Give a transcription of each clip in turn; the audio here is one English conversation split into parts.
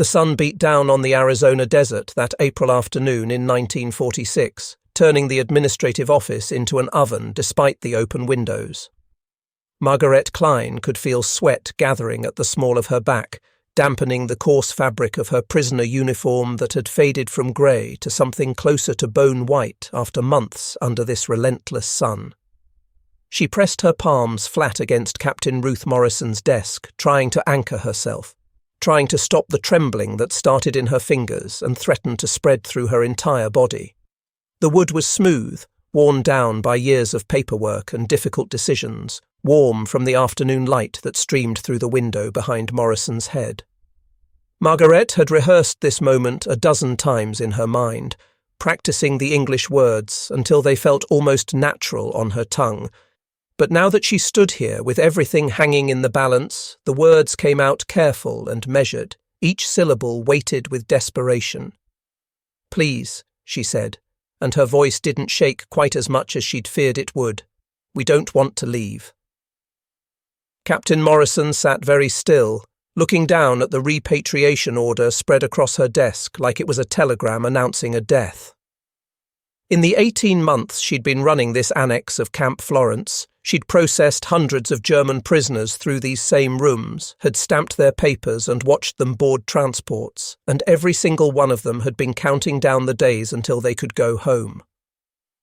The sun beat down on the Arizona desert that April afternoon in 1946, turning the administrative office into an oven despite the open windows. Margaret Klein could feel sweat gathering at the small of her back, dampening the coarse fabric of her prisoner uniform that had faded from grey to something closer to bone white after months under this relentless sun. She pressed her palms flat against Captain Ruth Morrison's desk, trying to anchor herself, trying to stop the trembling that started in her fingers and threatened to spread through her entire body. The wood was smooth, worn down by years of paperwork and difficult decisions, warm from the afternoon light that streamed through the window behind Morrison's head. Margaret had rehearsed this moment a dozen times in her mind, practicing the English words until they felt almost natural on her tongue. But now that she stood here with everything hanging in the balance, the words came out careful and measured, each syllable weighted with desperation. "Please," she said, and her voice didn't shake quite as much as she'd feared it would. "We don't want to leave." Captain Morrison sat very still, looking down at the repatriation order spread across her desk like it was a telegram announcing a death. In the 18 months she'd been running this annex of Camp Florence, she'd processed hundreds of German prisoners through these same rooms, had stamped their papers and watched them board transports, and every single one of them had been counting down the days until they could go home.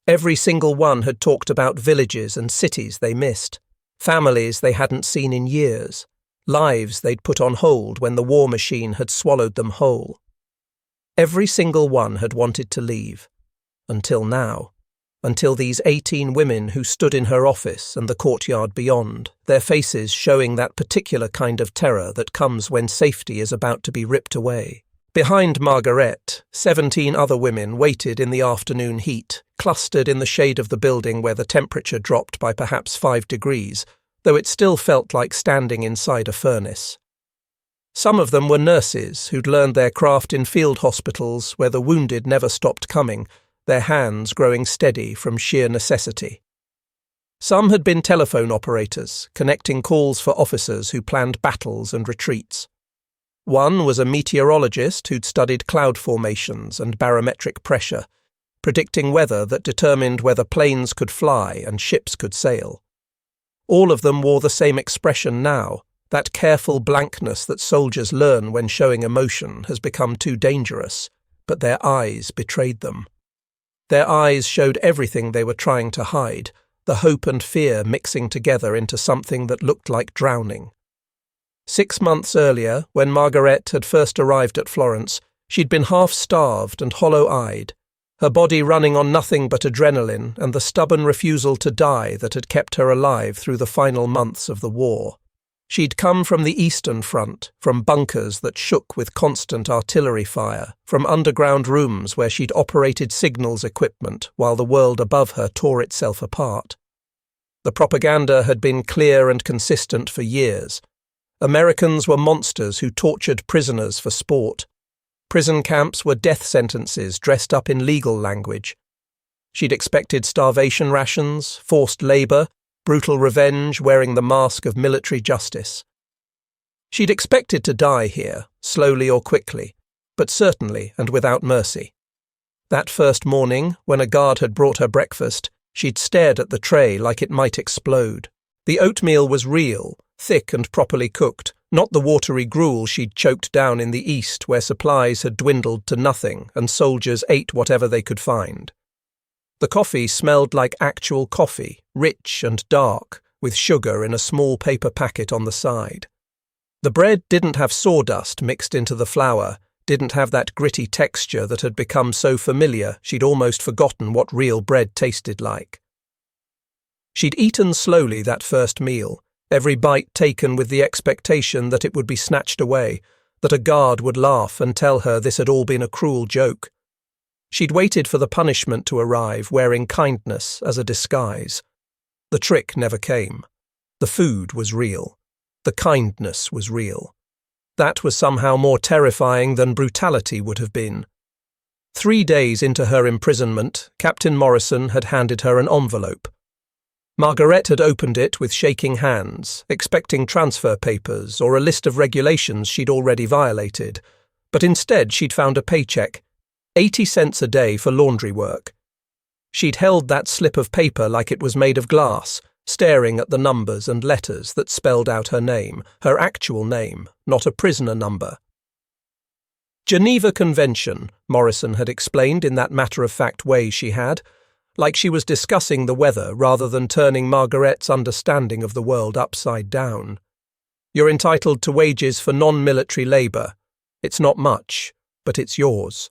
Every single one had talked about villages and cities they missed, families they hadn't seen in years, lives they'd put on hold when the war machine had swallowed them whole. Every single one had wanted to leave. Until now. Until these 18 women who stood in her office and the courtyard beyond, their faces showing that particular kind of terror that comes when safety is about to be ripped away. Behind Margaret, 17 other women waited in the afternoon heat, clustered in the shade of the building where the temperature dropped by perhaps 5 degrees, though it still felt like standing inside a furnace. Some of them were nurses who'd learned their craft in field hospitals where the wounded never stopped coming, their hands growing steady from sheer necessity. Some had been telephone operators, connecting calls for officers who planned battles and retreats. One was a meteorologist who'd studied cloud formations and barometric pressure, predicting weather that determined whether planes could fly and ships could sail. All of them wore the same expression now. That careful blankness that soldiers learn when showing emotion has become too dangerous, but their eyes betrayed them. Their eyes showed everything they were trying to hide, the hope and fear mixing together into something that looked like drowning. 6 months earlier, when Margaret had first arrived at Florence, she'd been half-starved and hollow-eyed, her body running on nothing but adrenaline and the stubborn refusal to die that had kept her alive through the final months of the war. She'd come from the Eastern Front, from bunkers that shook with constant artillery fire, from underground rooms where she'd operated signals equipment while the world above her tore itself apart. The propaganda had been clear and consistent for years. Americans were monsters who tortured prisoners for sport. Prison camps were death sentences dressed up in legal language. She'd expected starvation rations, forced labour, brutal revenge wearing the mask of military justice. She'd expected to die here, slowly or quickly, but certainly and without mercy. That first morning, when a guard had brought her breakfast, she'd stared at the tray like it might explode. The oatmeal was real, thick and properly cooked, not the watery gruel she'd choked down in the East where supplies had dwindled to nothing and soldiers ate whatever they could find. The coffee smelled like actual coffee, rich and dark, with sugar in a small paper packet on the side. The bread didn't have sawdust mixed into the flour, didn't have that gritty texture that had become so familiar she'd almost forgotten what real bread tasted like. She'd eaten slowly that first meal, every bite taken with the expectation that it would be snatched away, that a guard would laugh and tell her this had all been a cruel joke. She'd waited for the punishment to arrive, wearing kindness as a disguise. The trick never came. The food was real. The kindness was real. That was somehow more terrifying than brutality would have been. 3 days into her imprisonment, Captain Morrison had handed her an envelope. Margaret had opened it with shaking hands, expecting transfer papers or a list of regulations she'd already violated, But instead she'd found a paycheck, 80 cents a day for laundry work. She'd held that slip of paper like it was made of glass, staring at the numbers and letters that spelled out her name, her actual name, not a prisoner number. Geneva Convention, Morrison had explained in that matter-of-fact way she had, like she was discussing the weather rather than turning Margaret's understanding of the world upside down. You're entitled to wages for non-military labour. It's not much, but it's yours.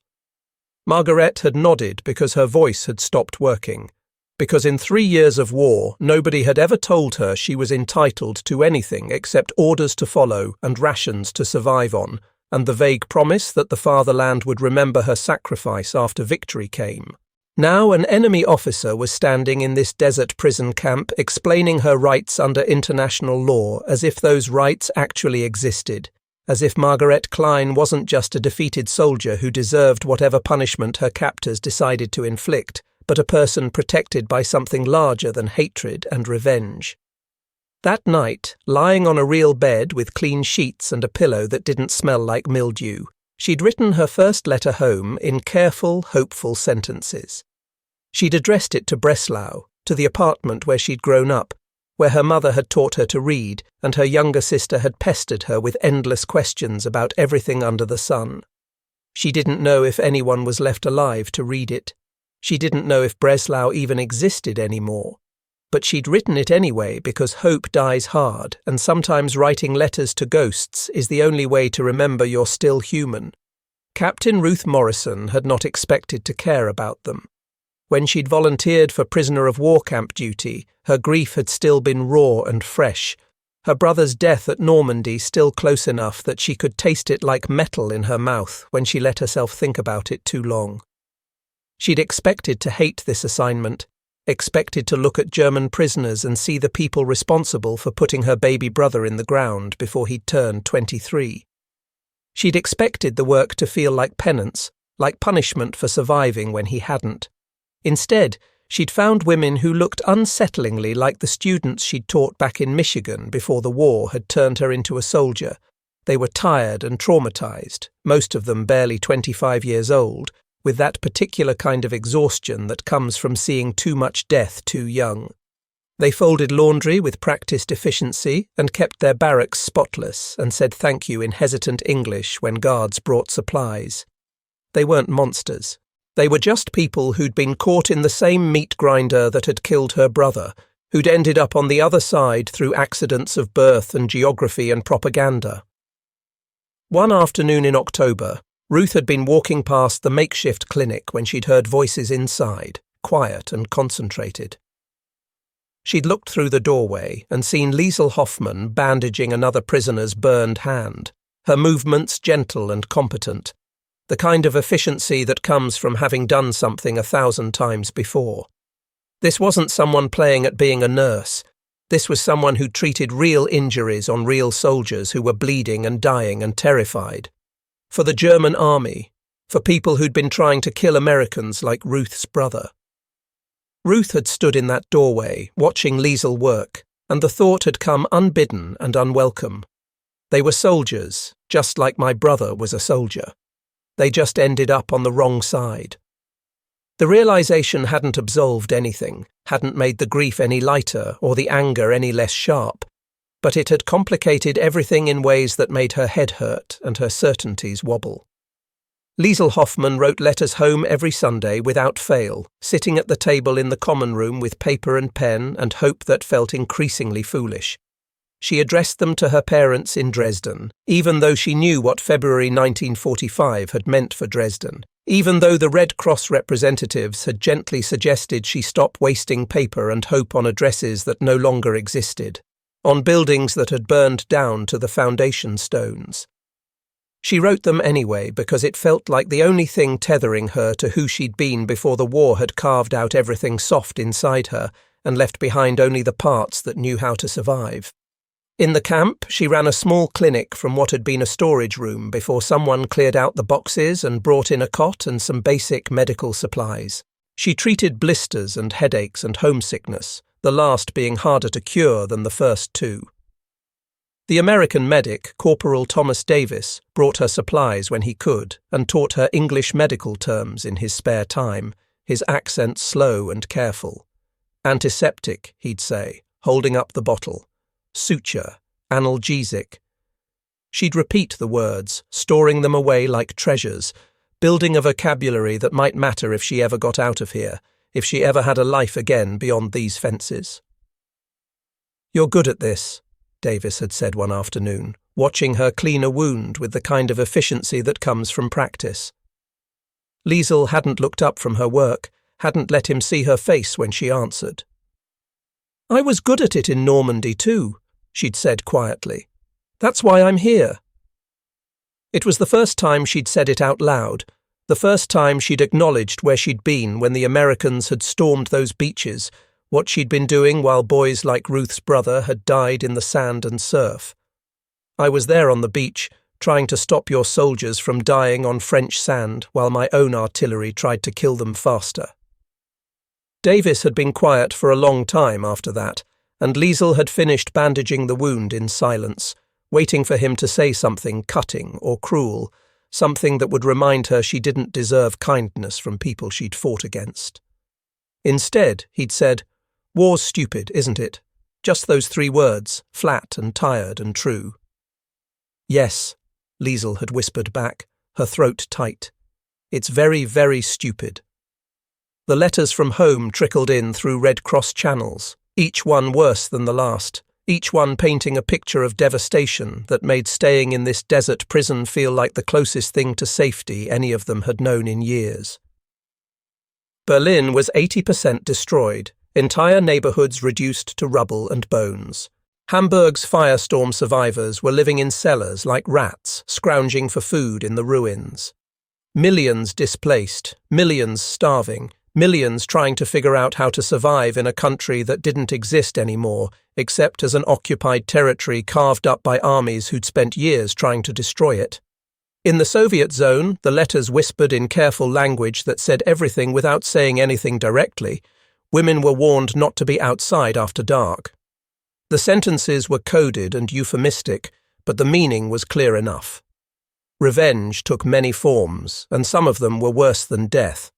Margaret had nodded because her voice had stopped working, because in 3 years of war nobody had ever told her she was entitled to anything except orders to follow and rations to survive on, and the vague promise that the fatherland would remember her sacrifice after victory came. Now an enemy officer was standing in this desert prison camp explaining her rights under international law as if those rights actually existed, as if Margaret Klein wasn't just a defeated soldier who deserved whatever punishment her captors decided to inflict, but a person protected by something larger than hatred and revenge. That night, lying on a real bed with clean sheets and a pillow that didn't smell like mildew, she'd written her first letter home in careful, hopeful sentences. She'd addressed it to Breslau, to the apartment where she'd grown up, where her mother had taught her to read and her younger sister had pestered her with endless questions about everything under the sun. She didn't know if anyone was left alive to read it. She didn't know if Breslau even existed anymore. But she'd written it anyway because hope dies hard, and sometimes writing letters to ghosts is the only way to remember you're still human. Captain Ruth Morrison had not expected to care about them. When she'd volunteered for prisoner of war camp duty, her grief had still been raw and fresh, her brother's death at Normandy still close enough that she could taste it like metal in her mouth when she let herself think about it too long. She'd expected to hate this assignment, expected to look at German prisoners and see the people responsible for putting her baby brother in the ground before he'd turned 23. She'd expected the work to feel like penance, like punishment for surviving when he hadn't. Instead, she'd found women who looked unsettlingly like the students she'd taught back in Michigan before the war had turned her into a soldier. They were tired and traumatized, most of them barely 25 years old, with that particular kind of exhaustion that comes from seeing too much death too young. They folded laundry with practiced efficiency and kept their barracks spotless and said thank you in hesitant English when guards brought supplies. They weren't monsters. They were just people who'd been caught in the same meat grinder that had killed her brother, who'd ended up on the other side through accidents of birth and geography and propaganda. One afternoon in October, Ruth had been walking past the makeshift clinic when she'd heard voices inside, quiet and concentrated. She'd looked through the doorway and seen Liesl Hoffman bandaging another prisoner's burned hand, her movements gentle and competent, the kind of efficiency that comes from having done something 1,000 times before. This wasn't someone playing at being a nurse. This was someone who treated real injuries on real soldiers who were bleeding and dying and terrified. For the German army, for people who'd been trying to kill Americans like Ruth's brother. Ruth had stood in that doorway, watching Liesl work, and the thought had come unbidden and unwelcome. They were soldiers, just like my brother was a soldier. They just ended up on the wrong side. The realization hadn't absolved anything, hadn't made the grief any lighter or the anger any less sharp, but it had complicated everything in ways that made her head hurt and her certainties wobble. Liesl Hoffman wrote letters home every Sunday without fail, sitting at the table in the common room with paper and pen and hope that felt increasingly foolish. She addressed them to her parents in Dresden, even though she knew what February 1945 had meant for Dresden, even though the Red Cross representatives had gently suggested she stop wasting paper and hope on addresses that no longer existed, on buildings that had burned down to the foundation stones. She wrote them anyway because it felt like the only thing tethering her to who she'd been before the war had carved out everything soft inside her and left behind only the parts that knew how to survive. In the camp, she ran a small clinic from what had been a storage room before someone cleared out the boxes and brought in a cot and some basic medical supplies. She treated blisters and headaches and homesickness, the last being harder to cure than the first two. The American medic, Corporal Thomas Davis, brought her supplies when he could and taught her English medical terms in his spare time, his accent slow and careful. Antiseptic, he'd say, holding up the bottle. Suture, analgesic. She'd repeat the words, storing them away like treasures, building a vocabulary that might matter if she ever got out of here, if she ever had a life again beyond these fences. "You're good at this," Davis had said one afternoon, watching her clean a wound with the kind of efficiency that comes from practice. Liesl hadn't looked up from her work, hadn't let him see her face when she answered. "I was good at it in Normandy too," she'd said quietly. "That's why I'm here." It was the first time she'd said it out loud, the first time she'd acknowledged where she'd been when the Americans had stormed those beaches, what she'd been doing while boys like Ruth's brother had died in the sand and surf. "I was there on the beach, trying to stop your soldiers from dying on French sand while my own artillery tried to kill them faster." Davis had been quiet for a long time after that, and Liesl had finished bandaging the wound in silence, waiting for him to say something cutting or cruel, something that would remind her she didn't deserve kindness from people she'd fought against. Instead, he'd said, "War's stupid, isn't it? Just those 3 words, flat and tired and true." "Yes," Liesl had whispered back, her throat tight. "It's very, very stupid." The letters from home trickled in through Red Cross channels, each one worse than the last, each one painting a picture of devastation that made staying in this desert prison feel like the closest thing to safety any of them had known in years. Berlin was 80% destroyed, entire neighborhoods reduced to rubble and bones. Hamburg's firestorm survivors were living in cellars like rats, scrounging for food in the ruins. Millions displaced, millions starving, millions trying to figure out how to survive in a country that didn't exist anymore, except as an occupied territory carved up by armies who'd spent years trying to destroy it. In the Soviet zone, the letters whispered in careful language that said everything without saying anything directly. Women were warned not to be outside after dark. The sentences were coded and euphemistic, but the meaning was clear enough. Revenge took many forms, and some of them were worse than death.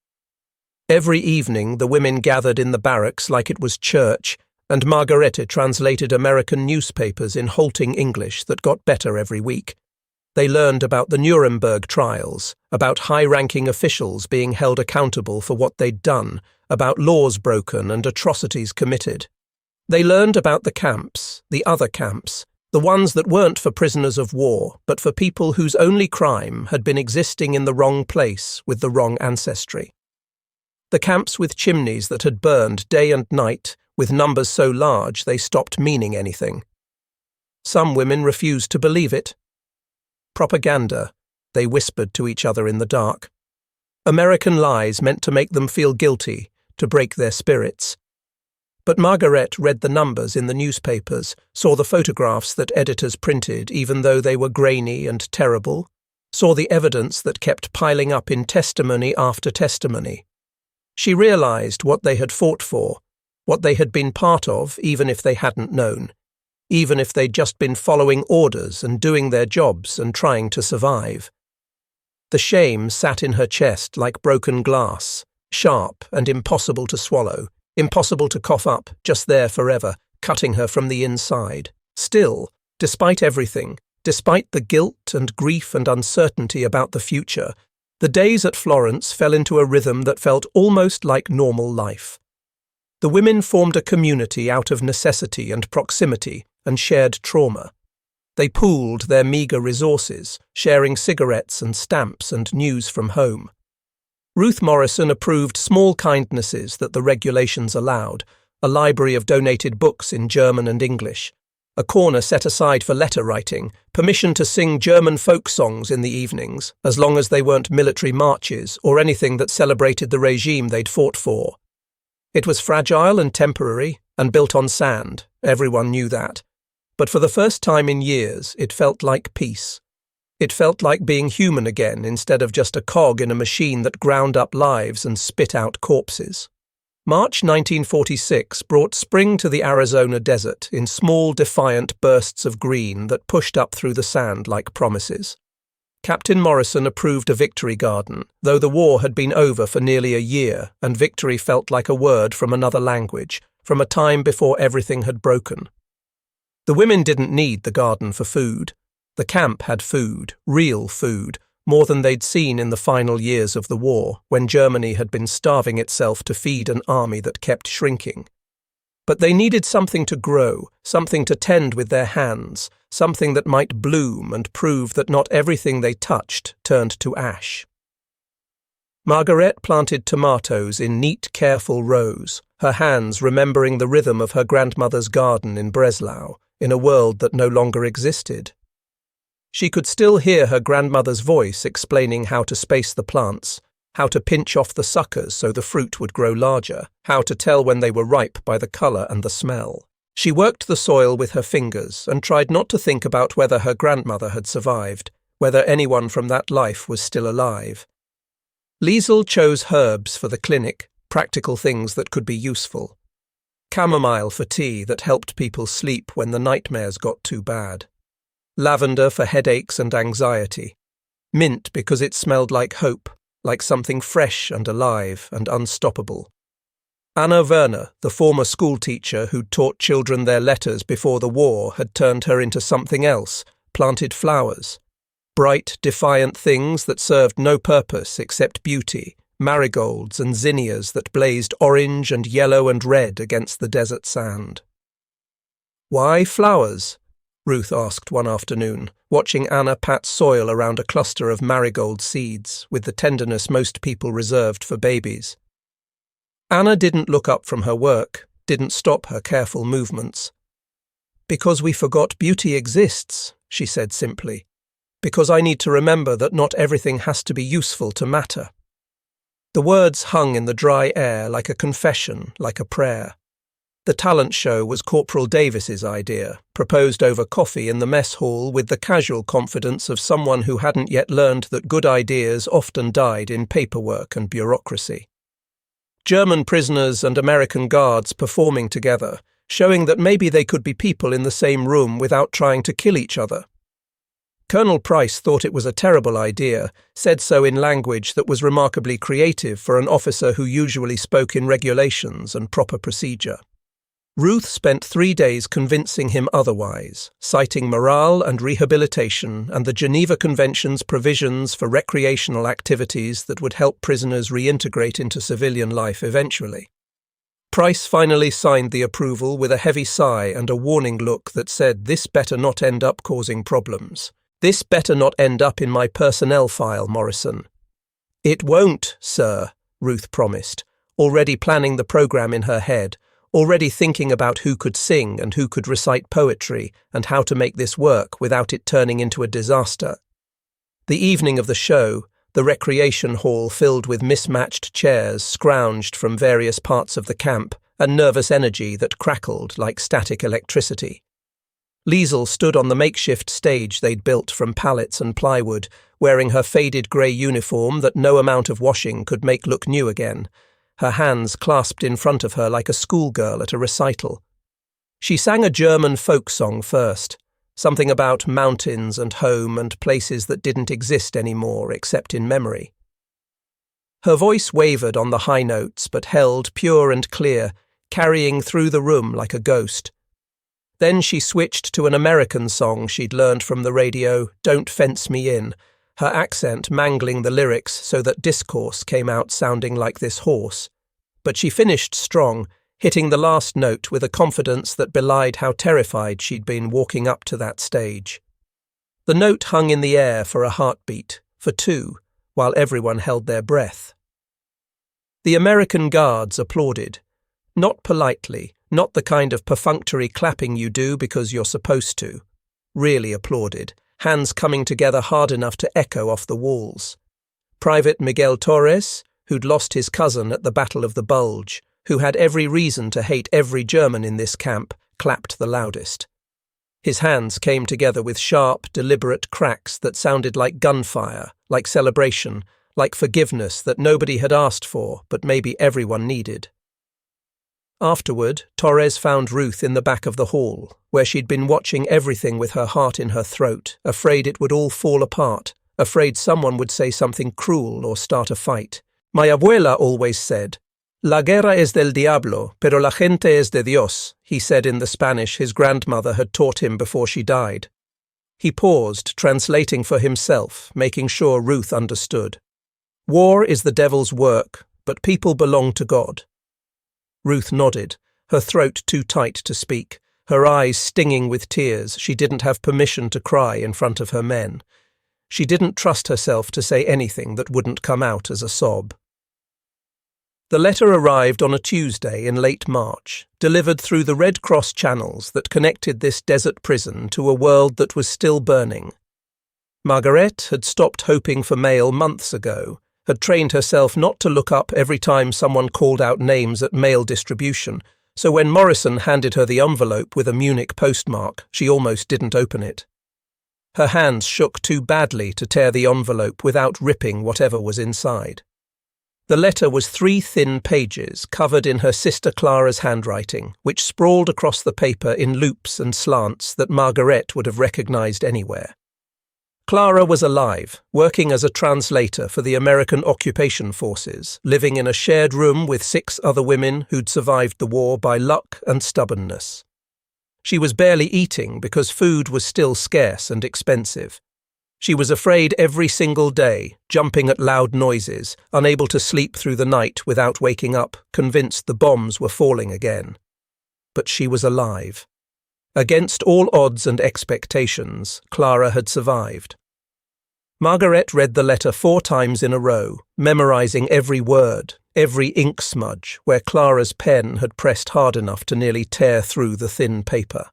Every evening the women gathered in the barracks like it was church, and Margarete translated American newspapers in halting English that got better every week. They learned about the Nuremberg trials, about high-ranking officials being held accountable for what they'd done, about laws broken and atrocities committed. They learned about the camps, the other camps, the ones that weren't for prisoners of war, but for people whose only crime had been existing in the wrong place with the wrong ancestry. The camps with chimneys that had burned day and night, with numbers so large they stopped meaning anything. Some women refused to believe it. Propaganda, they whispered to each other in the dark. American lies meant to make them feel guilty, to break their spirits. But Margaret read the numbers in the newspapers, saw the photographs that editors printed even though they were grainy and terrible, saw the evidence that kept piling up in testimony after testimony. She realized what they had fought for, what they had been part of even if they hadn't known, even if they'd just been following orders and doing their jobs and trying to survive. The shame sat in her chest like broken glass, sharp and impossible to swallow, impossible to cough up, just there forever, cutting her from the inside. Still, despite everything, despite the guilt and grief and uncertainty about the future, the days at Florence fell into a rhythm that felt almost like normal life. The women formed a community out of necessity and proximity and shared trauma. They pooled their meagre resources, sharing cigarettes and stamps and news from home. Ruth Morrison approved small kindnesses that the regulations allowed, a library of donated books in German and English, a corner set aside for letter writing, permission to sing German folk songs in the evenings, as long as they weren't military marches or anything that celebrated the regime they'd fought for. It was fragile and temporary, and built on sand, everyone knew that. But for the first time in years, it felt like peace. It felt like being human again instead of just a cog in a machine that ground up lives and spit out corpses. March 1946 brought spring to the Arizona desert in small, defiant bursts of green that pushed up through the sand like promises. Captain Morrison approved a victory garden, though the war had been over for nearly a year and victory felt like a word from another language, from a time before everything had broken. The women didn't need the garden for food. The camp had food, real food, more than they'd seen in the final years of the war, when Germany had been starving itself to feed an army that kept shrinking. But they needed something to grow, something to tend with their hands, something that might bloom and prove that not everything they touched turned to ash. Margaret planted tomatoes in neat, careful rows, her hands remembering the rhythm of her grandmother's garden in Breslau, in a world that no longer existed. She could still hear her grandmother's voice explaining how to space the plants, how to pinch off the suckers so the fruit would grow larger, how to tell when they were ripe by the colour and the smell. She worked the soil with her fingers and tried not to think about whether her grandmother had survived, whether anyone from that life was still alive. Liesl chose herbs for the clinic, practical things that could be useful. Chamomile for tea that helped people sleep when the nightmares got too bad. Lavender for headaches and anxiety. Mint because it smelled like hope, like something fresh and alive and unstoppable. Anna Werner, the former schoolteacher who'd taught children their letters before the war, had turned her into something else, planted flowers. Bright, defiant things that served no purpose except beauty, marigolds and zinnias that blazed orange and yellow and red against the desert sand. "Why flowers?" Ruth asked one afternoon, watching Anna pat soil around a cluster of marigold seeds with the tenderness most people reserved for babies. Anna didn't look up from her work, didn't stop her careful movements. "Because we forgot beauty exists," she said simply. "Because I need to remember that not everything has to be useful to matter." The words hung in the dry air like a confession, like a prayer. The talent show was Corporal Davis's idea, proposed over coffee in the mess hall with the casual confidence of someone who hadn't yet learned that good ideas often died in paperwork and bureaucracy. German prisoners and American guards performing together, showing that maybe they could be people in the same room without trying to kill each other. Colonel Price thought it was a terrible idea, said so in language that was remarkably creative for an officer who usually spoke in regulations and proper procedure. Ruth spent 3 days convincing him otherwise, citing morale and rehabilitation and the Geneva Convention's provisions for recreational activities that would help prisoners reintegrate into civilian life eventually. Price finally signed the approval with a heavy sigh and a warning look that said, "This better not end up causing problems. This better not end up in my personnel file, Morrison." "It won't, sir," Ruth promised, already planning the program in her head, already thinking about who could sing and who could recite poetry and how to make this work without it turning into a disaster. The evening of the show, the recreation hall filled with mismatched chairs scrounged from various parts of the camp and nervous energy that crackled like static electricity. Liesl stood on the makeshift stage they'd built from pallets and plywood, wearing her faded grey uniform that no amount of washing could make look new again, her hands clasped in front of her like a schoolgirl at a recital. She sang a German folk song first, something about mountains and home and places that didn't exist anymore except in memory. Her voice wavered on the high notes but held pure and clear, carrying through the room like a ghost. Then she switched to an American song she'd learned from the radio, "Don't Fence Me In," her accent mangling the lyrics so that discourse came out sounding like this horse. But she finished strong, hitting the last note with a confidence that belied how terrified she'd been walking up to that stage. The note hung in the air for a heartbeat, for two, while everyone held their breath. The American guards applauded, not politely, not the kind of perfunctory clapping you do because you're supposed to. Really applauded, hands coming together hard enough to echo off the walls. Private Miguel Torres, who'd lost his cousin at the Battle of the Bulge, who had every reason to hate every German in this camp, clapped the loudest. His hands came together with sharp, deliberate cracks that sounded like gunfire, like celebration, like forgiveness that nobody had asked for but maybe everyone needed. Afterward, Torres found Ruth in the back of the hall, where she'd been watching everything with her heart in her throat, afraid it would all fall apart, afraid someone would say something cruel or start a fight. My abuela always said, "La guerra es del diablo, pero la gente es de Dios," he said in the Spanish his grandmother had taught him before she died. He paused, translating for himself, making sure Ruth understood. War is the devil's work, but people belong to God. Ruth nodded, her throat too tight to speak, her eyes stinging with tears. She didn't have permission to cry in front of her men. She didn't trust herself to say anything that wouldn't come out as a sob. The letter arrived on a Tuesday in late March, delivered through the Red Cross channels that connected this desert prison to a world that was still burning. Margaret had stopped hoping for mail months ago, had trained herself not to look up every time someone called out names at mail distribution, so when Morrison handed her the envelope with a Munich postmark, she almost didn't open it. Her hands shook too badly to tear the envelope without ripping whatever was inside. The letter was 3 thin pages, covered in her sister Clara's handwriting, which sprawled across the paper in loops and slants that Margaret would have recognized anywhere. Clara was alive, working as a translator for the American occupation forces, living in a shared room with 6 other women who'd survived the war by luck and stubbornness. She was barely eating because food was still scarce and expensive. She was afraid every single day, jumping at loud noises, unable to sleep through the night without waking up, convinced the bombs were falling again. But she was alive. Against all odds and expectations, Clara had survived. Margaret read the letter 4 times in a row, memorizing every word, every ink smudge, where Clara's pen had pressed hard enough to nearly tear through the thin paper.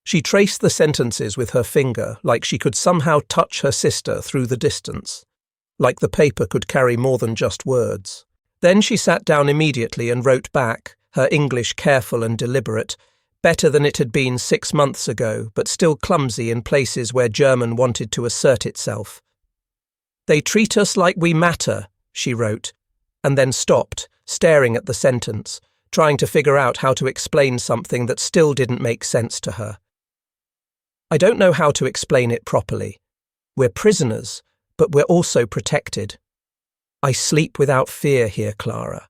She traced the sentences with her finger, like she could somehow touch her sister through the distance, like the paper could carry more than just words. Then she sat down immediately and wrote back, her English careful and deliberate, better than it had been 6 months ago, but still clumsy in places where German wanted to assert itself. "They treat us like we matter," she wrote, and then stopped, staring at the sentence, trying to figure out how to explain something that still didn't make sense to her. "I don't know how to explain it properly. We're prisoners, but we're also protected. I sleep without fear here, Clara.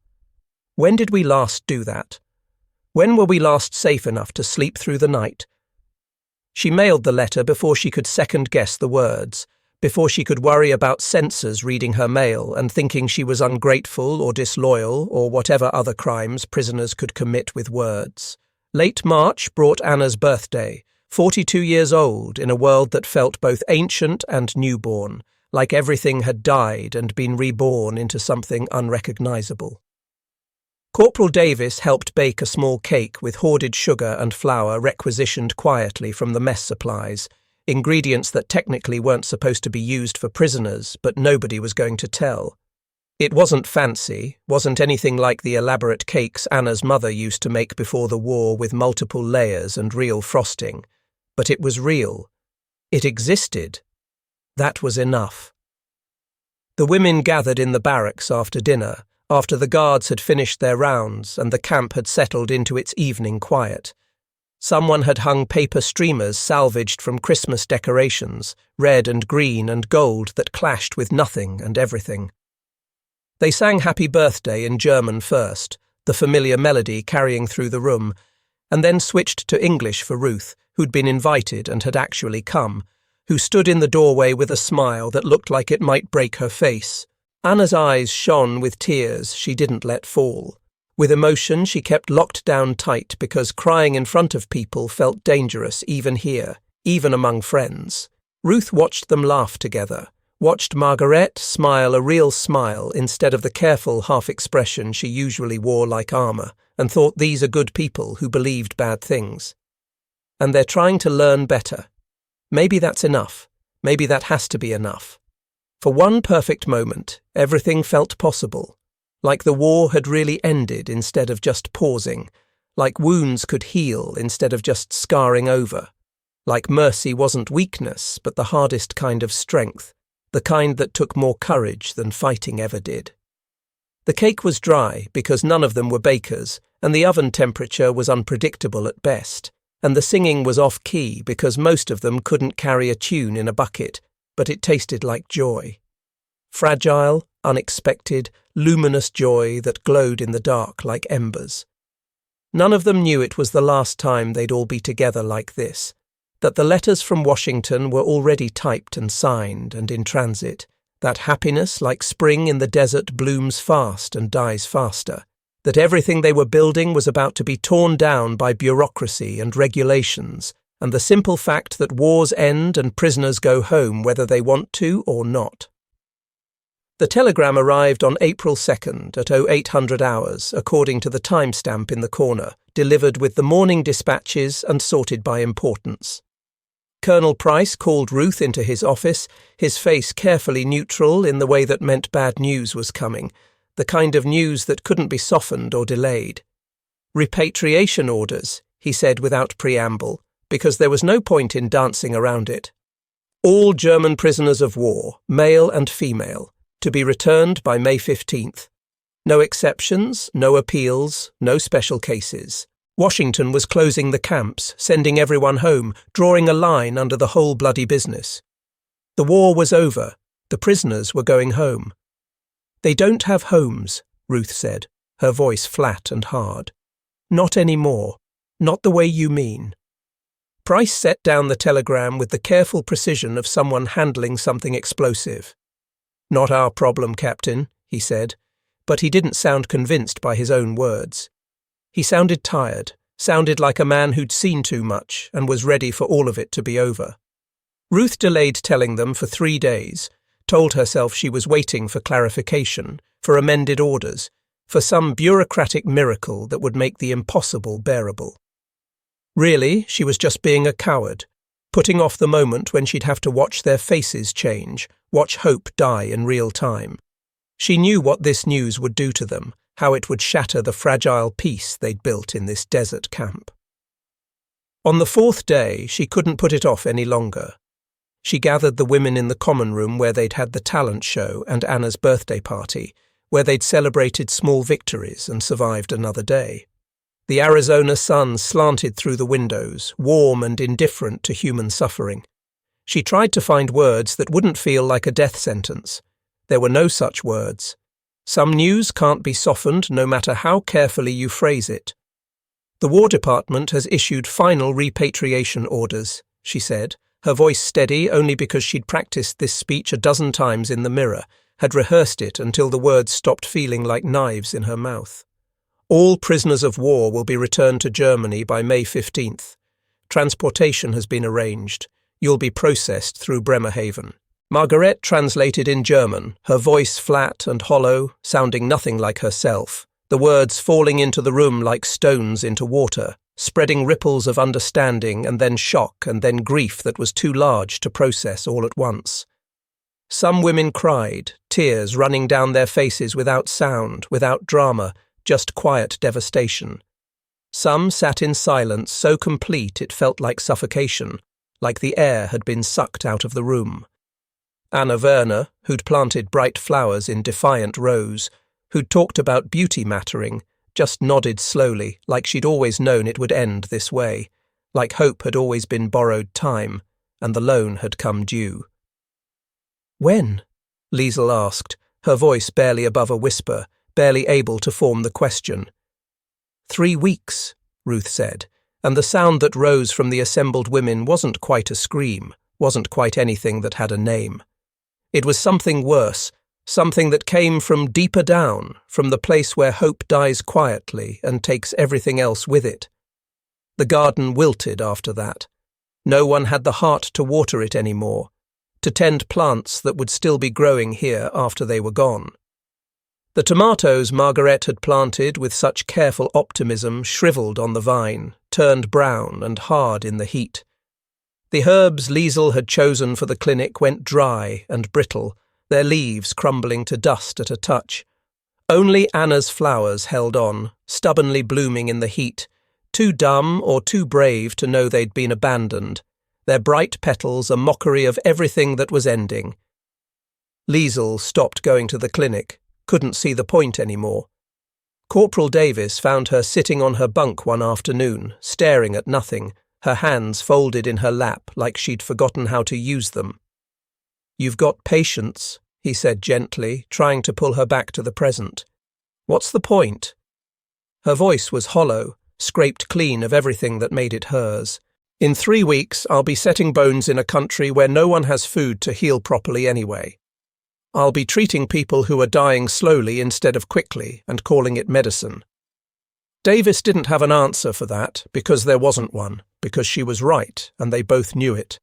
When did we last do that? When were we last safe enough to sleep through the night?" She mailed the letter before she could second-guess the words, before she could worry about censors reading her mail and thinking she was ungrateful or disloyal or whatever other crimes prisoners could commit with words. Late March brought Anna's birthday, 42 years old in a world that felt both ancient and newborn, like everything had died and been reborn into something unrecognizable. Corporal Davis helped bake a small cake with hoarded sugar and flour requisitioned quietly from the mess supplies, ingredients that technically weren't supposed to be used for prisoners, but nobody was going to tell. It wasn't fancy, wasn't anything like the elaborate cakes Anna's mother used to make before the war with multiple layers and real frosting, but it was real. It existed. That was enough. The women gathered in the barracks after dinner, after the guards had finished their rounds and the camp had settled into its evening quiet. Someone had hung paper streamers salvaged from Christmas decorations, red and green and gold that clashed with nothing and everything. They sang Happy Birthday in German first, the familiar melody carrying through the room, and then switched to English for Ruth, who'd been invited and had actually come, who stood in the doorway with a smile that looked like it might break her face. Anna's eyes shone with tears she didn't let fall. With emotion she kept locked down tight because crying in front of people felt dangerous even here, even among friends. Ruth watched them laugh together, watched Margaret smile a real smile instead of the careful half-expression she usually wore like armour, and thought these are good people who believed bad things. And they're trying to learn better. Maybe that's enough. Maybe that has to be enough. For one perfect moment, everything felt possible, like the war had really ended instead of just pausing, like wounds could heal instead of just scarring over, like mercy wasn't weakness but the hardest kind of strength, the kind that took more courage than fighting ever did. The cake was dry because none of them were bakers, and the oven temperature was unpredictable at best, and the singing was off-key because most of them couldn't carry a tune in a bucket, but it tasted like joy. Fragile, unexpected, luminous joy that glowed in the dark like embers. None of them knew it was the last time they'd all be together like this, that the letters from Washington were already typed and signed and in transit, that happiness, like spring in the desert, blooms fast and dies faster, that everything they were building was about to be torn down by bureaucracy and regulations, and the simple fact that wars end and prisoners go home whether they want to or not. The telegram arrived on April 2nd at 0800 hours, according to the timestamp in the corner, delivered with the morning dispatches and sorted by importance. Colonel Price called Ruth into his office, his face carefully neutral in the way that meant bad news was coming, the kind of news that couldn't be softened or delayed. Repatriation orders, he said without preamble, because there was no point in dancing around it. All German prisoners of war, male and female, to be returned by May 15th. No exceptions, no appeals, no special cases. Washington was closing the camps, sending everyone home, drawing a line under the whole bloody business. The war was over. The prisoners were going home. "They don't have homes," Ruth said, her voice flat and hard. "Not anymore. Not the way you mean." Price set down the telegram with the careful precision of someone handling something explosive. "Not our problem, Captain," he said, but he didn't sound convinced by his own words. He sounded tired, sounded like a man who'd seen too much and was ready for all of it to be over. Ruth delayed telling them for 3 days, told herself she was waiting for clarification, for amended orders, for some bureaucratic miracle that would make the impossible bearable. Really, she was just being a coward, putting off the moment when she'd have to watch their faces change, watch hope die in real time. She knew what this news would do to them, how it would shatter the fragile peace they'd built in this desert camp. On the 4th day, she couldn't put it off any longer. She gathered the women in the common room where they'd had the talent show and Anna's birthday party, where they'd celebrated small victories and survived another day. The Arizona sun slanted through the windows, warm and indifferent to human suffering. She tried to find words that wouldn't feel like a death sentence. There were no such words. Some news can't be softened no matter how carefully you phrase it. "The War Department has issued final repatriation orders," she said, her voice steady only because she'd practiced this speech a dozen times in the mirror, had rehearsed it until the words stopped feeling like knives in her mouth. "All prisoners of war will be returned to Germany by May 15th. Transportation has been arranged. You'll be processed through Bremerhaven." Margaret translated in German, her voice flat and hollow, sounding nothing like herself, the words falling into the room like stones into water, spreading ripples of understanding and then shock and then grief that was too large to process all at once. Some women cried, tears running down their faces without sound, without drama, just quiet devastation. Some sat in silence so complete it felt like suffocation, like the air had been sucked out of the room. Anna Werner, who'd planted bright flowers in defiant rows, who'd talked about beauty mattering, just nodded slowly, like she'd always known it would end this way, like hope had always been borrowed time, and the loan had come due. "When?" Liesl asked, her voice barely above a whisper, barely able to form the question. 3 weeks, Ruth said, and the sound that rose from the assembled women wasn't quite a scream, wasn't quite anything that had a name. It was something worse, something that came from deeper down, from the place where hope dies quietly and takes everything else with it. The garden wilted after that. No one had the heart to water it anymore, to tend plants that would still be growing here after they were gone. The tomatoes Margaret had planted with such careful optimism shriveled on the vine, turned brown and hard in the heat. The herbs Liesl had chosen for the clinic went dry and brittle, their leaves crumbling to dust at a touch. Only Anna's flowers held on, stubbornly blooming in the heat, too dumb or too brave to know they'd been abandoned, their bright petals a mockery of everything that was ending. Liesl stopped going to the clinic, couldn't see the point anymore. Corporal Davis found her sitting on her bunk one afternoon, staring at nothing, her hands folded in her lap like she'd forgotten how to use them. "You've got patience," he said gently, trying to pull her back to the present. "What's the point?" Her voice was hollow, scraped clean of everything that made it hers. "In 3 weeks, I'll be setting bones in a country where no one has food to heal properly anyway. I'll be treating people who are dying slowly instead of quickly and calling it medicine." Davis didn't have an answer for that, because there wasn't one, because she was right, and they both knew it.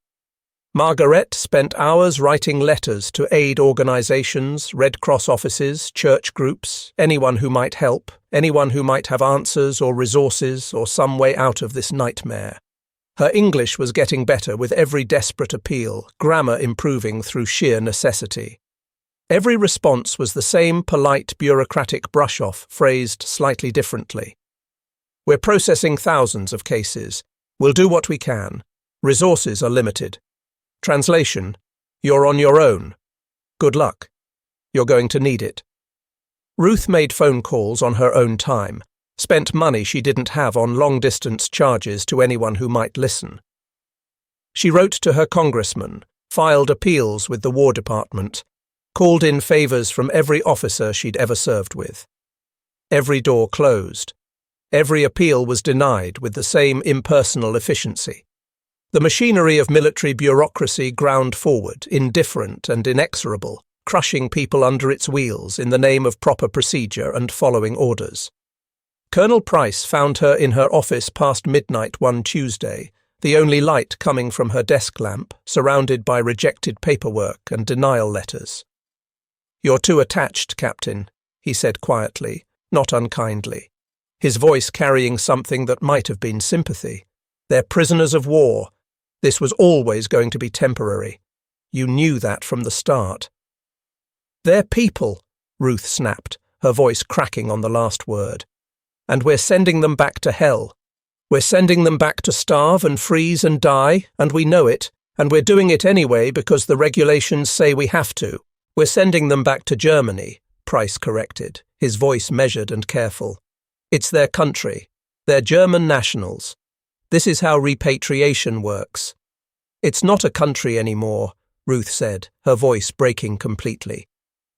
Margaret spent hours writing letters to aid organizations, Red Cross offices, church groups, anyone who might help, anyone who might have answers or resources or some way out of this nightmare. Her English was getting better with every desperate appeal, grammar improving through sheer necessity. Every response was the same polite bureaucratic brush-off, phrased slightly differently. "We're processing thousands of cases. We'll do what we can. Resources are limited. Translation: you're on your own. Good luck. You're going to need it." Ruth made phone calls on her own time, spent money she didn't have on long-distance charges to anyone who might listen. She wrote to her congressman, filed appeals with the War Department, called in favors from every officer she'd ever served with. Every door closed. Every appeal was denied with the same impersonal efficiency. The machinery of military bureaucracy ground forward, indifferent and inexorable, crushing people under its wheels in the name of proper procedure and following orders. Colonel Price found her in her office past midnight one Tuesday, the only light coming from her desk lamp, surrounded by rejected paperwork and denial letters. "You're too attached, Captain," he said quietly, not unkindly, his voice carrying something that might have been sympathy. "They're prisoners of war. This was always going to be temporary. You knew that from the start." "They're people," Ruth snapped, her voice cracking on the last word. "And we're sending them back to hell. We're sending them back to starve and freeze and die, and we know it, and we're doing it anyway because the regulations say we have to. We're sending them back to Germany," Price corrected, his voice measured and careful. "It's their country. They're German nationals. This is how repatriation works." "It's not a country anymore," Ruth said, her voice breaking completely.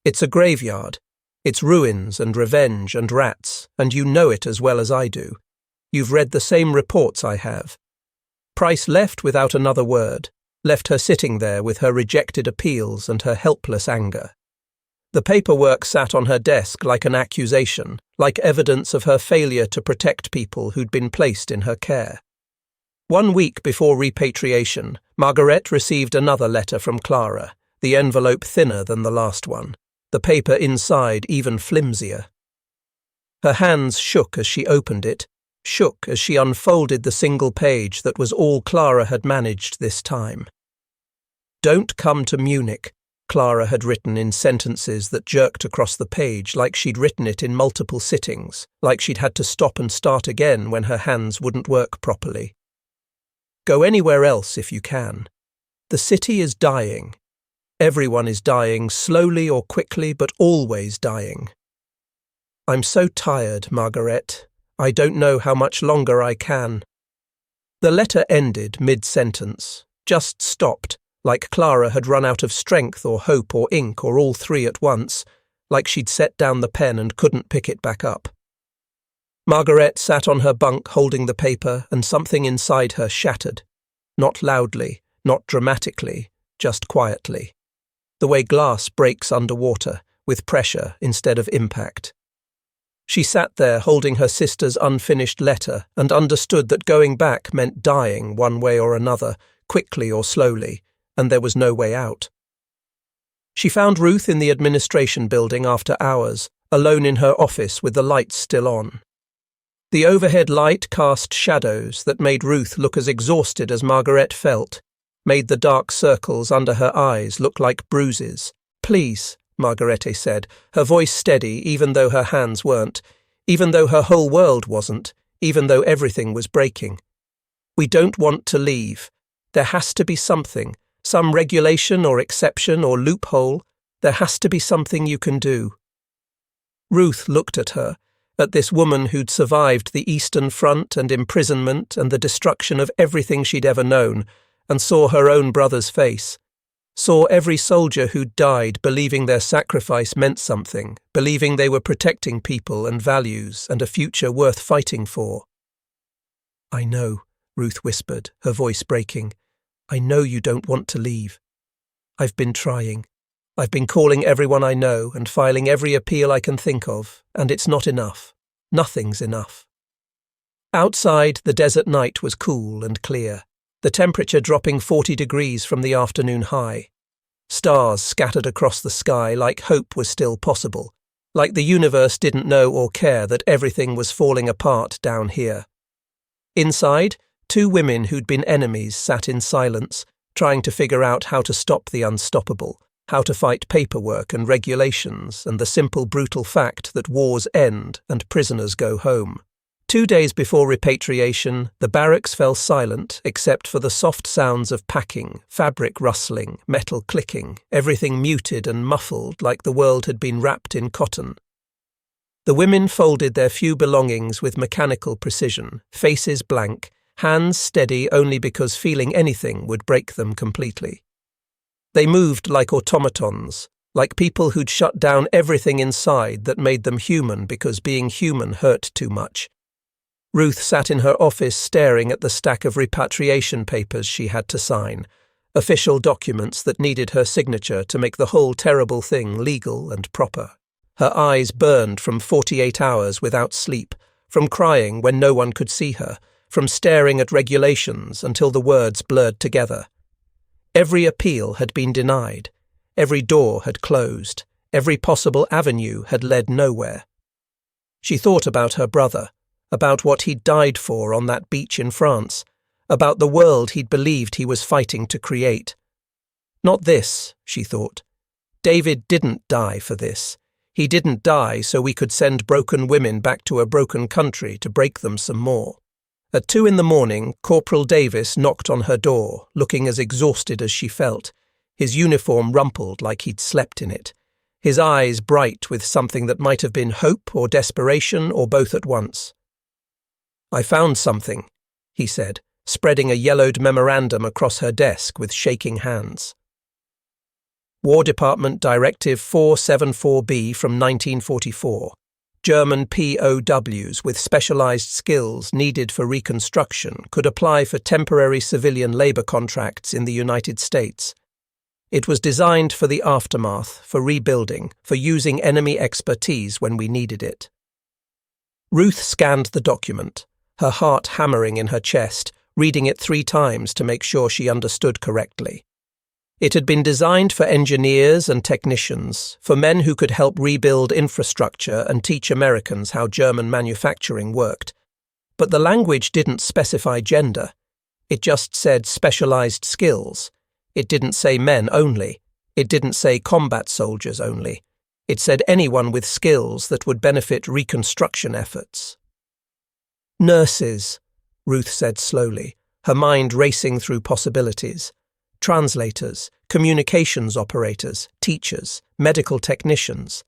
"It's a graveyard. It's ruins and revenge and rats, and you know it as well as I do. You've read the same reports I have." Price left without another word, left her sitting there with her rejected appeals and her helpless anger. The paperwork sat on her desk like an accusation, like evidence of her failure to protect people who'd been placed in her care. 1 week before repatriation, Margaret received another letter from Clara, the envelope thinner than the last one, the paper inside even flimsier. Her hands shook as she opened it, shook as she unfolded the single page that was all Clara had managed this time. "Don't come to Munich," Clara had written in sentences that jerked across the page like she'd written it in multiple sittings, like she'd had to stop and start again when her hands wouldn't work properly. "Go anywhere else if you can. The city is dying. Everyone is dying, slowly or quickly, but always dying. I'm so tired, Margaret. I don't know how much longer I can." The letter ended mid-sentence, just stopped, like Clara had run out of strength or hope or ink or all three at once, like she'd set down the pen and couldn't pick it back up. Margaret sat on her bunk holding the paper, and something inside her shattered. Not loudly, not dramatically, just quietly. The way glass breaks underwater, with pressure instead of impact. She sat there holding her sister's unfinished letter and understood that going back meant dying one way or another, quickly or slowly, and there was no way out. She found Ruth in the administration building after hours, alone in her office with the lights still on. The overhead light cast shadows that made Ruth look as exhausted as Margaret felt, made the dark circles under her eyes look like bruises. "Please," Margarete said, her voice steady even though her hands weren't, even though her whole world wasn't, even though everything was breaking. "We don't want to leave. There has to be something, some regulation or exception or loophole. There has to be something you can do." Ruth looked at her, at this woman who'd survived the Eastern Front and imprisonment and the destruction of everything she'd ever known, and saw her own brother's face. Saw every soldier who'd died believing their sacrifice meant something, believing they were protecting people and values and a future worth fighting for. "I know," Ruth whispered, her voice breaking. "I know you don't want to leave. I've been trying. I've been calling everyone I know and filing every appeal I can think of, and it's not enough. Nothing's enough." Outside, the desert night was cool and clear, the temperature dropping 40 degrees from the afternoon high. Stars scattered across the sky like hope was still possible, like the universe didn't know or care that everything was falling apart down here. Inside, two women who'd been enemies sat in silence, trying to figure out how to stop the unstoppable, how to fight paperwork and regulations and the simple brutal fact that wars end and prisoners go home. 2 days before repatriation, the barracks fell silent except for the soft sounds of packing, fabric rustling, metal clicking, everything muted and muffled like the world had been wrapped in cotton. The women folded their few belongings with mechanical precision, faces blank, hands steady only because feeling anything would break them completely. They moved like automatons, like people who'd shut down everything inside that made them human because being human hurt too much. Ruth sat in her office staring at the stack of repatriation papers she had to sign, official documents that needed her signature to make the whole terrible thing legal and proper. Her eyes burned from 48 hours without sleep, from crying when no one could see her, from staring at regulations until the words blurred together. Every appeal had been denied. Every door had closed. Every possible avenue had led nowhere. She thought about her brother, about what he'd died for on that beach in France, about the world he'd believed he was fighting to create. Not this, she thought. David didn't die for this. He didn't die so we could send broken women back to a broken country to break them some more. At 2 a.m, Corporal Davis knocked on her door, looking as exhausted as she felt, his uniform rumpled like he'd slept in it, his eyes bright with something that might have been hope or desperation or both at once. "I found something," he said, spreading a yellowed memorandum across her desk with shaking hands. War Department Directive 474B from 1944. German POWs with specialized skills needed for reconstruction could apply for temporary civilian labor contracts in the United States. It was designed for the aftermath, for rebuilding, for using enemy expertise when we needed it. Ruth scanned the document, her heart hammering in her chest, reading it 3 times to make sure she understood correctly. It had been designed for engineers and technicians, for men who could help rebuild infrastructure and teach Americans how German manufacturing worked. But the language didn't specify gender. It just said specialized skills. It didn't say men only. It didn't say combat soldiers only. It said anyone with skills that would benefit reconstruction efforts. "Nurses," Ruth said slowly, her mind racing through possibilities. Translators, communications operators, teachers, medical technicians.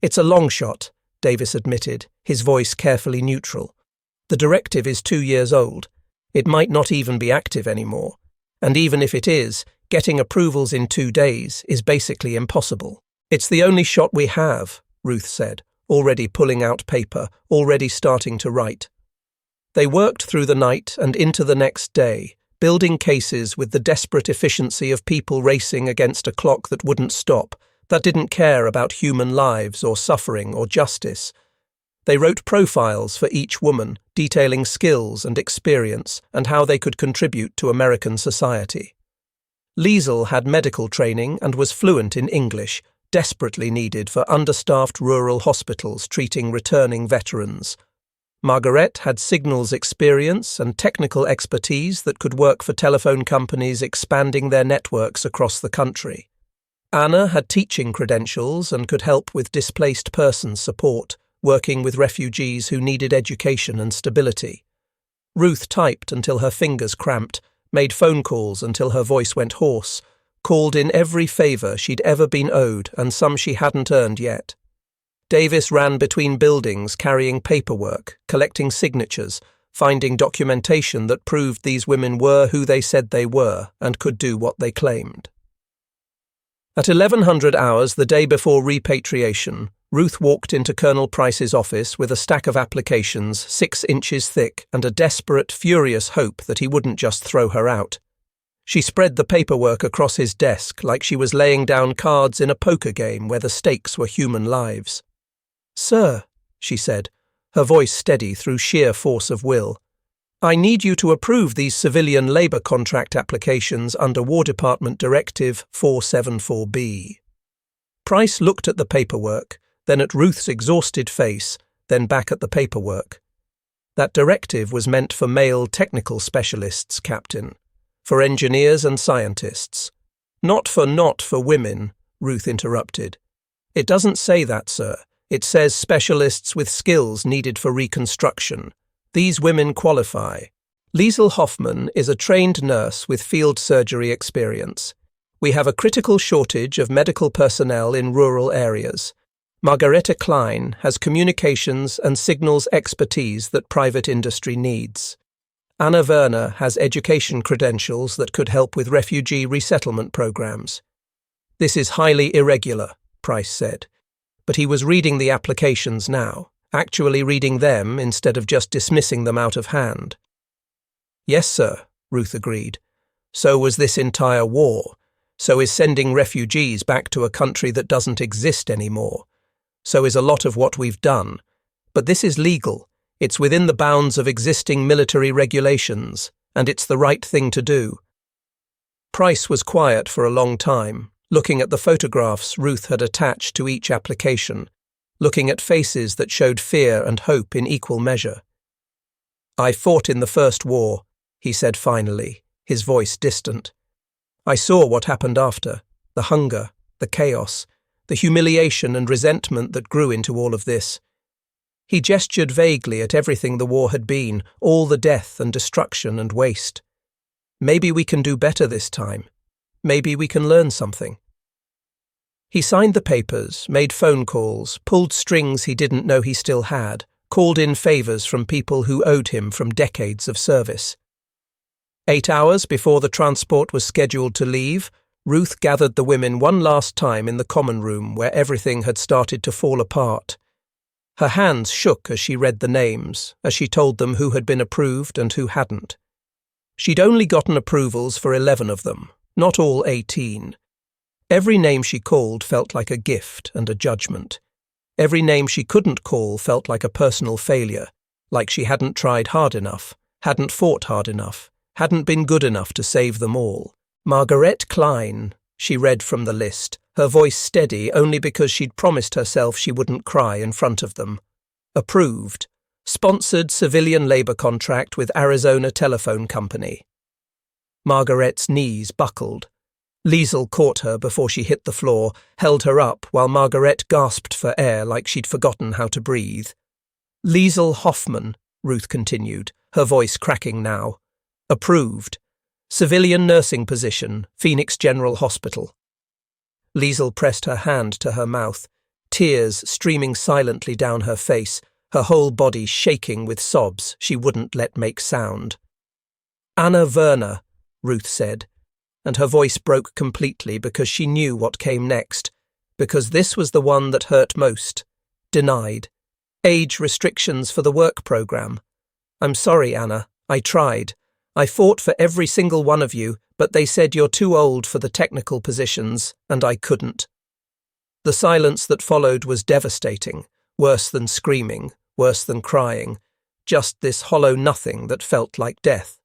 "It's a long shot," Davis admitted, his voice carefully neutral. "The directive is 2 years old. It might not even be active anymore. And even if it is, getting approvals in 2 days is basically impossible." "It's the only shot we have," Ruth said, already pulling out paper, already starting to write. They worked through the night and into the next day, building cases with the desperate efficiency of people racing against a clock that wouldn't stop, that didn't care about human lives or suffering or justice. They wrote profiles for each woman, detailing skills and experience and how they could contribute to American society. Liesel had medical training and was fluent in English, desperately needed for understaffed rural hospitals treating returning veterans. Margaret had signals experience and technical expertise that could work for telephone companies expanding their networks across the country. Anna had teaching credentials and could help with displaced person support, working with refugees who needed education and stability. Ruth typed until her fingers cramped, made phone calls until her voice went hoarse, called in every favor she'd ever been owed and some she hadn't earned yet. Davis ran between buildings carrying paperwork, collecting signatures, finding documentation that proved these women were who they said they were and could do what they claimed. At 1100 hours the day before repatriation, Ruth walked into Colonel Price's office with a stack of applications 6 inches thick and a desperate, furious hope that he wouldn't just throw her out. She spread the paperwork across his desk like she was laying down cards in a poker game where the stakes were human lives. "Sir," she said, her voice steady through sheer force of will, "I need you to approve these civilian labour contract applications under War Department Directive 474B. Price looked at the paperwork, then at Ruth's exhausted face, then back at the paperwork. "That directive was meant for male technical specialists, Captain. For engineers and scientists. Not for women," Ruth interrupted. "It doesn't say that, sir. It says specialists with skills needed for reconstruction. These women qualify. Liesl Hoffman is a trained nurse with field surgery experience. We have a critical shortage of medical personnel in rural areas. Margareta Klein has communications and signals expertise that private industry needs. Anna Werner has education credentials that could help with refugee resettlement programs." "This is highly irregular," Price said. But he was reading the applications now, actually reading them instead of just dismissing them out of hand. "Yes, sir," Ruth agreed. "So was this entire war. So is sending refugees back to a country that doesn't exist anymore. So is a lot of what we've done. But this is legal. It's within the bounds of existing military regulations, and it's the right thing to do." Price was quiet for a long time, looking at the photographs Ruth had attached to each application, looking at faces that showed fear and hope in equal measure. "I fought in the First War," he said finally, his voice distant. "I saw what happened after, the hunger, the chaos, the humiliation and resentment that grew into all of this." He gestured vaguely at everything the war had been, all the death and destruction and waste. "Maybe we can do better this time. Maybe we can learn something." He signed the papers, made phone calls, pulled strings he didn't know he still had, called in favours from people who owed him from decades of service. 8 hours before the transport was scheduled to leave, Ruth gathered the women one last time in the common room where everything had started to fall apart. Her hands shook as she read the names, as she told them who had been approved and who hadn't. She'd only gotten approvals for 11 of them, not all 18. Every name she called felt like a gift and a judgment. Every name she couldn't call felt like a personal failure, like she hadn't tried hard enough, hadn't fought hard enough, hadn't been good enough to save them all. Margareta Klein, she read from the list, her voice steady only because she'd promised herself she wouldn't cry in front of them. Approved. Sponsored civilian labour contract with Arizona Telephone Company. Margaret's knees buckled. Liesl caught her before she hit the floor, held her up while Margaret gasped for air like she'd forgotten how to breathe. "Liesl Hoffman," Ruth continued, her voice cracking now. "Approved. Civilian nursing position, Phoenix General Hospital." Liesl pressed her hand to her mouth, tears streaming silently down her face, her whole body shaking with sobs she wouldn't let make sound. "Anna Werner," Ruth said, and her voice broke completely because she knew what came next, because this was the one that hurt most. Denied. Age restrictions for the work program. "I'm sorry, Anna. I tried. I fought for every single one of you, but they said you're too old for the technical positions, and I couldn't." The silence that followed was devastating, worse than screaming, worse than crying, just this hollow nothing that felt like death.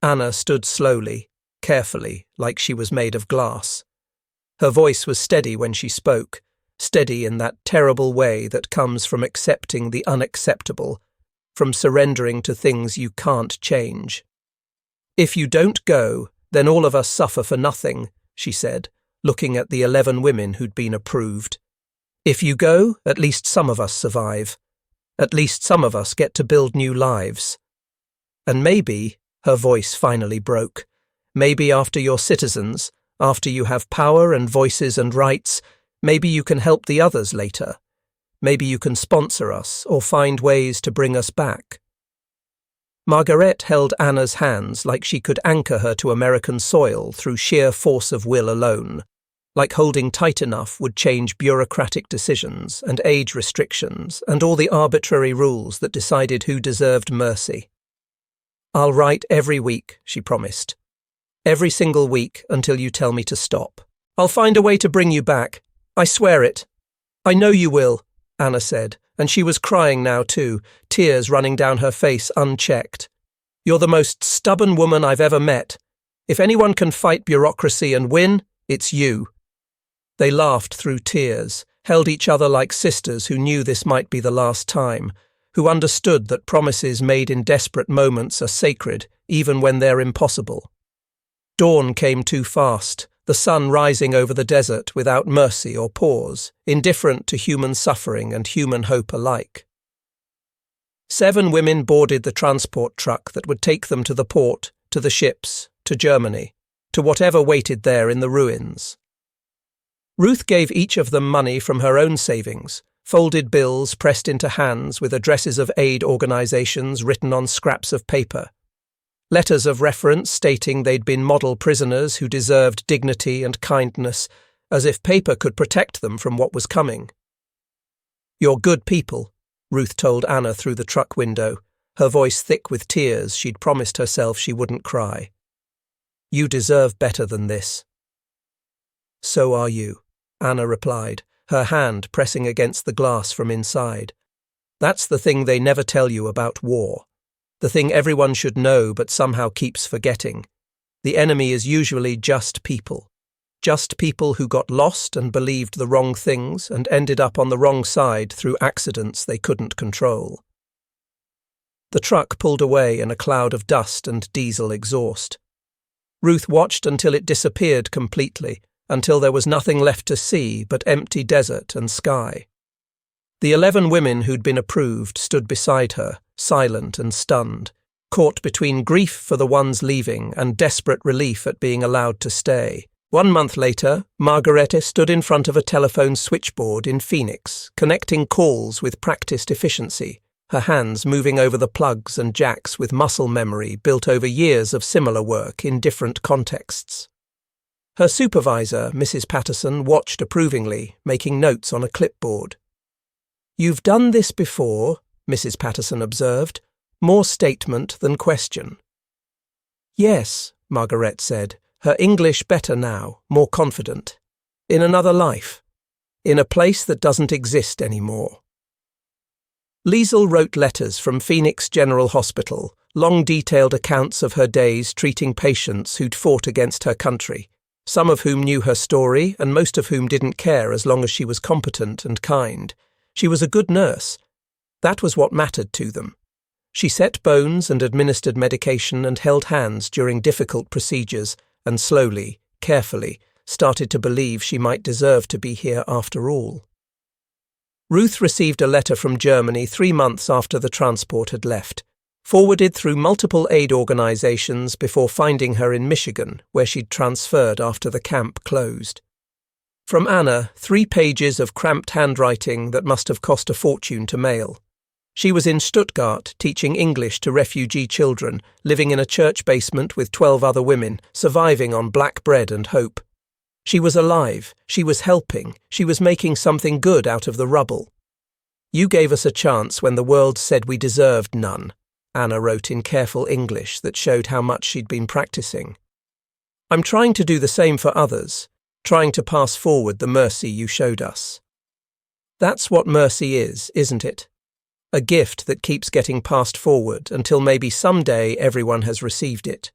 Anna stood slowly, carefully, like she was made of glass. Her voice was steady when she spoke, steady in that terrible way that comes from accepting the unacceptable, from surrendering to things you can't change. "If you don't go, then all of us suffer for nothing," she said, looking at the 11 women who'd been approved. "If you go, at least some of us survive. At least some of us get to build new lives. And maybe," her voice finally broke, "maybe after you're citizens, after you have power and voices and rights, maybe you can help the others later, Maybe you can sponsor us or find ways to bring us back." Margaret held Anna's hands like she could anchor her to American soil through sheer force of will alone, like holding tight enough would change bureaucratic decisions and age restrictions and all the arbitrary rules that decided who deserved mercy. "I'll write every week," she promised. "Every single week until you tell me to stop. I'll find a way to bring you back. I swear it." "I know you will," Anna said, and she was crying now too, tears running down her face unchecked. "You're the most stubborn woman I've ever met. If anyone can fight bureaucracy and win, it's you." They laughed through tears, held each other like sisters who knew this might be the last time, who understood that promises made in desperate moments are sacred, even when they're impossible. Dawn came too fast, the sun rising over the desert without mercy or pause, indifferent to human suffering and human hope alike. 7 women boarded the transport truck that would take them to the port, to the ships, to Germany, to whatever waited there in the ruins. Ruth gave each of them money from her own savings, folded bills pressed into hands with addresses of aid organizations written on scraps of paper. Letters of reference stating they'd been model prisoners who deserved dignity and kindness, as if paper could protect them from what was coming. "You're good people," Ruth told Anna through the truck window, her voice thick with tears she'd promised herself she wouldn't cry. "You deserve better than this." "So are you," Anna replied, her hand pressing against the glass from inside. "That's the thing they never tell you about war. The thing everyone should know but somehow keeps forgetting. The enemy is usually just people who got lost and believed the wrong things and ended up on the wrong side through accidents they couldn't control." The truck pulled away in a cloud of dust and diesel exhaust. Ruth watched until it disappeared completely, until there was nothing left to see but empty desert and sky. The 11 women who'd been approved stood beside her, silent and stunned, caught between grief for the ones leaving and desperate relief at being allowed to stay. 1 month later, Margarete stood in front of a telephone switchboard in Phoenix, connecting calls with practiced efficiency, her hands moving over the plugs and jacks with muscle memory built over years of similar work in different contexts. Her supervisor, Mrs. Patterson, watched approvingly, making notes on a clipboard. "You've done this before," Mrs. Patterson observed, more statement than question. "Yes," Margaret said, her English better now, more confident. "In another life. In a place that doesn't exist anymore." Liesel wrote letters from Phoenix General Hospital, long detailed accounts of her days treating patients who'd fought against her country, some of whom knew her story and most of whom didn't care as long as she was competent and kind. She was a good nurse. That was what mattered to them. She set bones and administered medication and held hands during difficult procedures and slowly, carefully, started to believe she might deserve to be here after all. Ruth received a letter from Germany 3 months after the transport had left, forwarded through multiple aid organizations before finding her in Michigan, where she'd transferred after the camp closed. From Anna, 3 pages of cramped handwriting that must have cost a fortune to mail. She was in Stuttgart teaching English to refugee children, living in a church basement with 12 other women, surviving on black bread and hope. She was alive, she was helping, she was making something good out of the rubble. "You gave us a chance when the world said we deserved none," Anna wrote in careful English that showed how much she'd been practicing. "I'm trying to do the same for others, trying to pass forward the mercy you showed us." That's what mercy is, isn't it? A gift that keeps getting passed forward until maybe someday everyone has received it.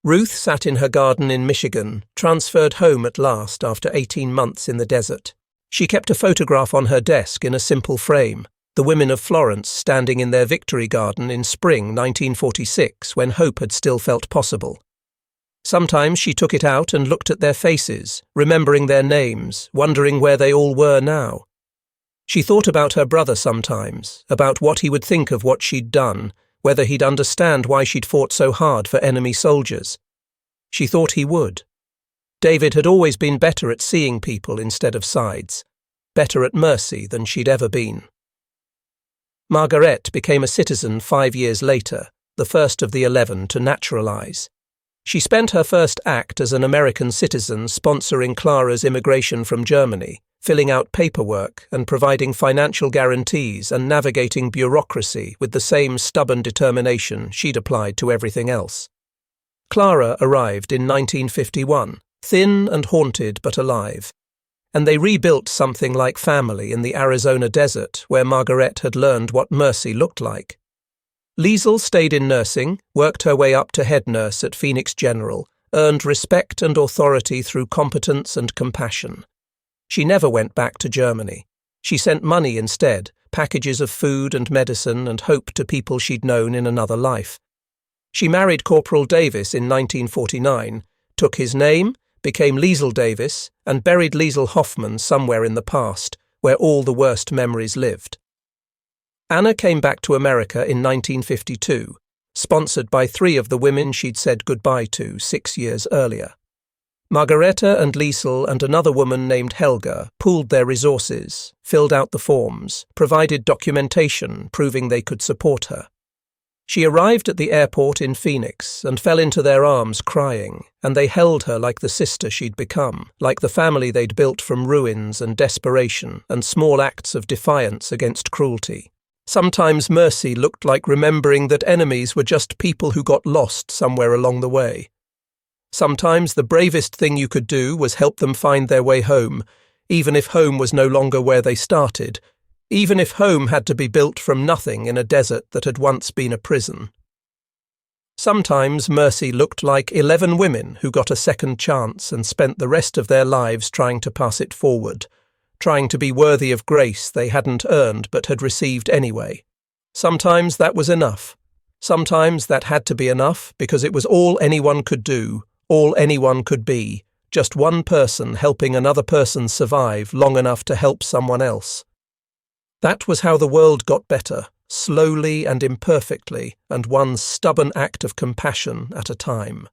Ruth sat in her garden in Michigan, transferred home at last after 18 months in the desert. She kept a photograph on her desk in a simple frame, the women of Florence standing in their victory garden in spring 1946 when hope had still felt possible. Sometimes she took it out and looked at their faces, remembering their names, wondering where they all were now. She thought about her brother sometimes, about what he would think of what she'd done, whether he'd understand why she'd fought so hard for enemy soldiers. She thought he would. David had always been better at seeing people instead of sides. better at mercy than she'd ever been. Margaret became a citizen 5 years later, the first of the 11 to naturalize. She spent her first act as an American citizen sponsoring Clara's immigration from Germany, filling out paperwork and providing financial guarantees and navigating bureaucracy with the same stubborn determination she'd applied to everything else. Clara arrived in 1951, thin and haunted but alive, and they rebuilt something like family in the Arizona desert where Margaret had learned what mercy looked like. Liesl stayed in nursing, worked her way up to head nurse at Phoenix General, earned respect and authority through competence and compassion. She never went back to Germany. She sent money instead, packages of food and medicine and hope to people she'd known in another life. She married Corporal Davis in 1949, took his name, became Liesl Davis, and buried Liesl Hoffman somewhere in the past, where all the worst memories lived. Anna came back to America in 1952, sponsored by 3 of the women she'd said goodbye to 6 years earlier. Margareta and Liesl and another woman named Helga pooled their resources, filled out the forms, provided documentation proving they could support her. She arrived at the airport in Phoenix and fell into their arms crying, and they held her like the sister she'd become, like the family they'd built from ruins and desperation and small acts of defiance against cruelty. Sometimes mercy looked like remembering that enemies were just people who got lost somewhere along the way. Sometimes the bravest thing you could do was help them find their way home, even if home was no longer where they started, even if home had to be built from nothing in a desert that had once been a prison. Sometimes mercy looked like 11 women who got a second chance and spent the rest of their lives trying to pass it forward, trying to be worthy of grace they hadn't earned but had received anyway. Sometimes that was enough. Sometimes that had to be enough because it was all anyone could do, all anyone could be, just one person helping another person survive long enough to help someone else. That was how the world got better, slowly and imperfectly, and one stubborn act of compassion at a time.